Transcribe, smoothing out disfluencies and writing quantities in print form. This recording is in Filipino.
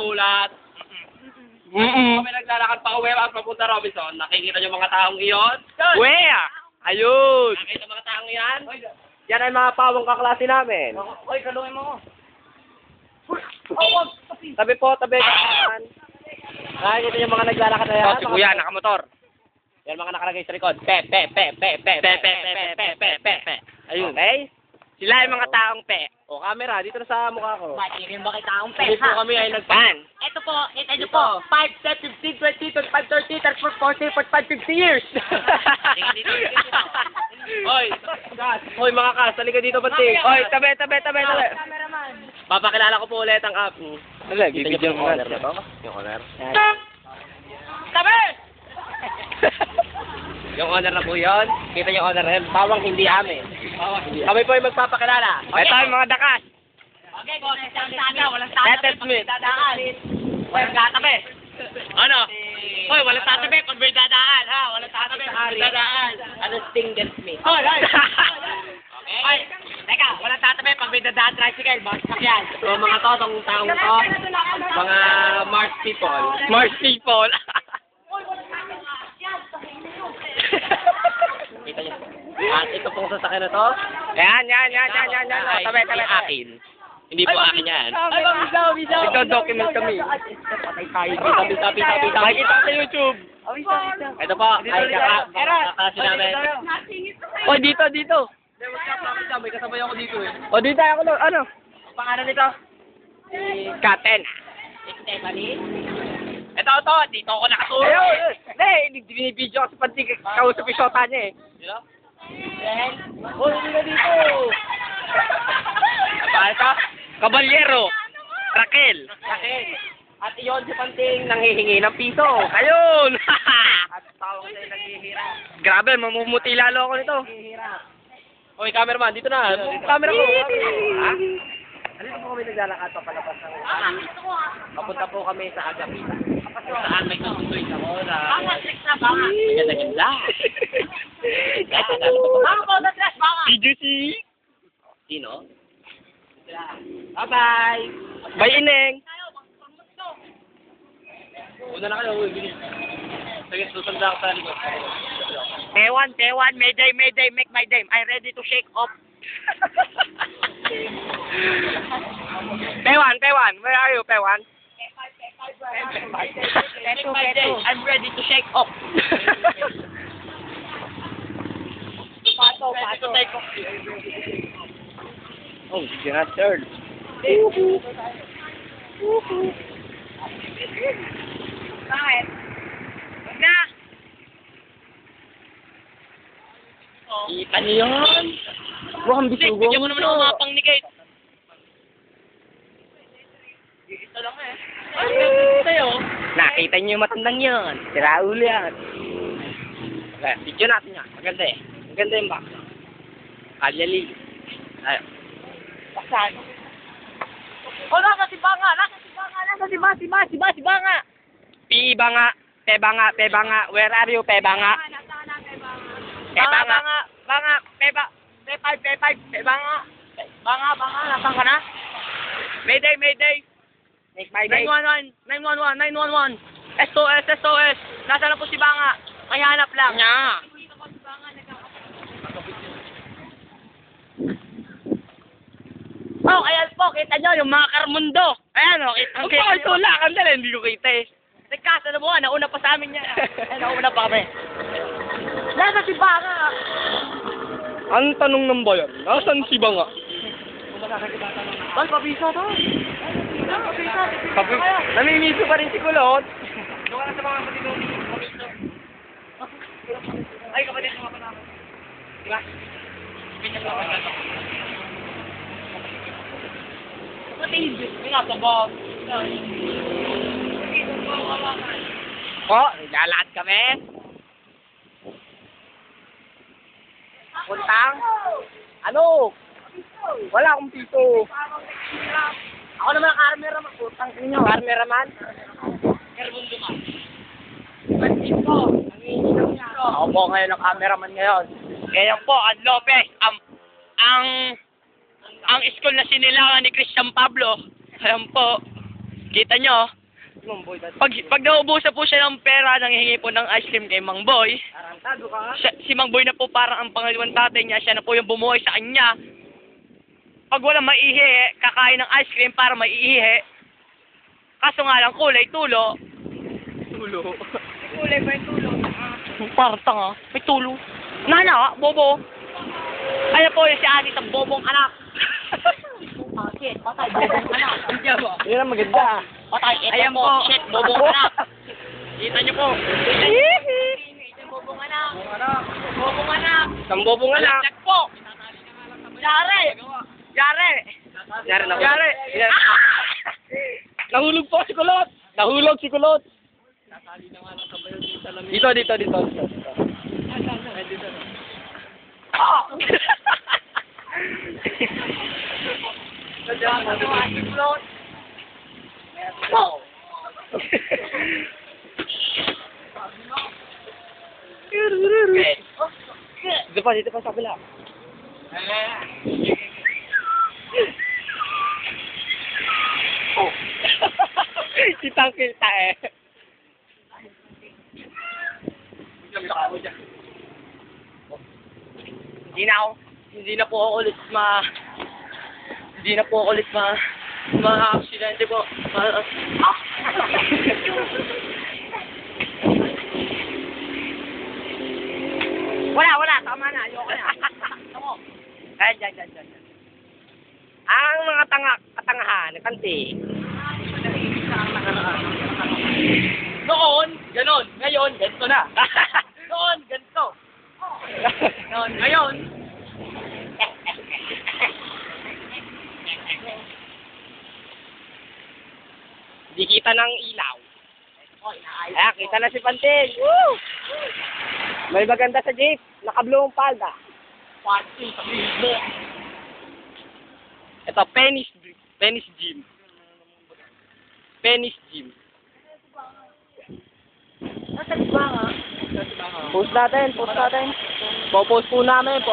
Ulat. Kami naglalakad pa uwi at papunta Robinson. Nakikita niyo mga taong iyon? Wea! Ayun! Nakikita mga taong yan? Yan ay mga pawang kaklase namin. Oy, kalungin mo. Tabi po, tabi. Nakikita niyo mga naglalakad na yan? Oh, si Kuya, nakamotor. Yan mga nakalagay sa likod. Pe. Ayun. Okay? Sila ay mga taong pe. O, camera, dito na sa mukha ko. Matirin ba kita akong Hindi po pesa? kami ay nagpan. Ito po, kita nyo po. 5, 10, 15, 20, 25, 30, 40, 40, 50 years. Oy, Hoy mga kas, halika dito pati. Oy, tabi. Cameraman. Papakilala ko po ulit ang app. Wala, bibigyan mo na to. Yung owner. Tabi! Yung owner na po yun. Kita yung owner na yun. Pawang hindi amin. Kami po ay magpapakilala. Okay. Ito yung mga dakas. Okay, boss. Walang tatabi. Let us meet. Dadaan. Walang tatabi. Ano? Hoy, walang tatabi pag may dadaan, ha? Walang tatabi pag may dadaan. Ano sting that me? Hoy! Hoy, teka, walang tatabi pag may dadaan tricycle, boss. Sakyan. So mga taong to, mga Mars people. Mars people. Kita niyo. At ito pong sasakyan na to. Yan. Tabi. Akin. Hindi po akin yan. Ay, bisaw. Nagdo-document kami. Patay tayo. Tabi. Makikita ko sa YouTube. Ito po. Ay, kakasi namin. O, dito. May kasabay ako dito eh. O, dito ako doon. Ano? Pangalan nito? Katen. Stephanie. Ito, dito ako nakatulog. Ayun. Hindi, binibidyo kasi pati kausap yung shota niya eh. Then, O, hindi na dito. Bakit ka? Kabalyero. Raquel. At iyon si Panting nanghihingi ng piso. Ayun. At tawag sa'yo naghihirap. Grabe, mamumuti lalo ako nito. Oy, cameraman, dito na. Camera ko. Ha? Dito po kami naglalakad pa palabas ng papunta po kami sa Agapita. Saan may tutuloy sa oras? banga, tricks na banga. Ganda-ganda. Banga po, the dress, banga. Did you see? Sino? Bye-bye. Bye, Ineng. Una na kayo, bilis. Sige, susunda ako sa likod. Tewan, Mayday, make my day. I'm ready to shake off. Pewan, where are you, Pewan? Make my day. I'm ready to shake off. Pato. Oh, yes, sir. Bakit? Huwag na. Kita niyo yun? Mukhang bisugo. Bigyan mo naman ako mapang ni Kate. Ito lang eh. Sa'yo. Nakita niyo yung matandang yun. Sira ulo yan. Okay, video natin yan. Maganda eh. Maganda yung box. Kalyali. Ayun. Saan? Oh, nasa si Banga. Si Banga. Pebanga. Where are you, Pebanga? Banga, nasaan ka na? Mayday. Make my day. 911. SOS. Nasaan na po si Banga? May hanap lang. Nya. Oh, ayan po, kita nyo yung mga Carmundo. Ayan o, Ang ito lang. Ang dala, hindi ko kita eh. Nagkasa na buwan, nauna pa sa amin yan. Nauna pa kami. Nasa si Banga. Ang tanong ng bayan, nasan si Banga? Tol, pabisa to. Namimiso pa rin si Kulot. Ay, kapatid mo pa namin. Diba? Kapatid, yung nga, sabog. Oh, lalakad kami. Puntang? Ano? Wala akong piso. Ako naman ang cameraman. Putang inyo. Cameraman? Carmundo ma. Ako po ngayon ang cameraman ngayon. Ngayon po, ang Lopez, ang school na sinilangan ni Christian Pablo. Ayan po. Kita nyo, pag naubusan po siya ng pera, nanghihingi po ng ice cream kay Mang Boy, si Mang Boy na po parang ang pangalawang tatay niya, siya na po yung bumuhay sa kanya. Pag walang maiihi, kakain ng ice cream para maiihi. Kaso nga lang kulay, tulo. Kulay ba yung tulo? Parang tanga, may tulo. Nana, bobo. Ano po yung si Ate sa bobong anak? Shit, patay, bobong anak. Yun ang maganda. Patay, ito Ayan po, po. shit, bobong anak. Kita nyo po. Ito bobong anak. Bobong anak. Isang bobong anak. Check po. Yare. Yare. Yari na. Yare. Nahulog po si Kulot. Nahulog si Kulot. Dito. Dito pa sa kabila. Kitang-kita eh. Hindi na po ako ulit ma-aksidente po. Wala, tama na, ayoko na. Tama. Ay, dyan. Ang mga katangahan, kanti. Noon, ganon. Ngayon, ganito na. Noon, ganito. Noon, ngayon. Di kita ng ilaw. Ayan, kita na si Pantin. Woo! May maganda sa jeep. Naka-blue ang palda. Panty, sabihin mo. Ito, Penny's Gym. Penny's Gym. Nasa diba nga? Post natin. Popost po namin.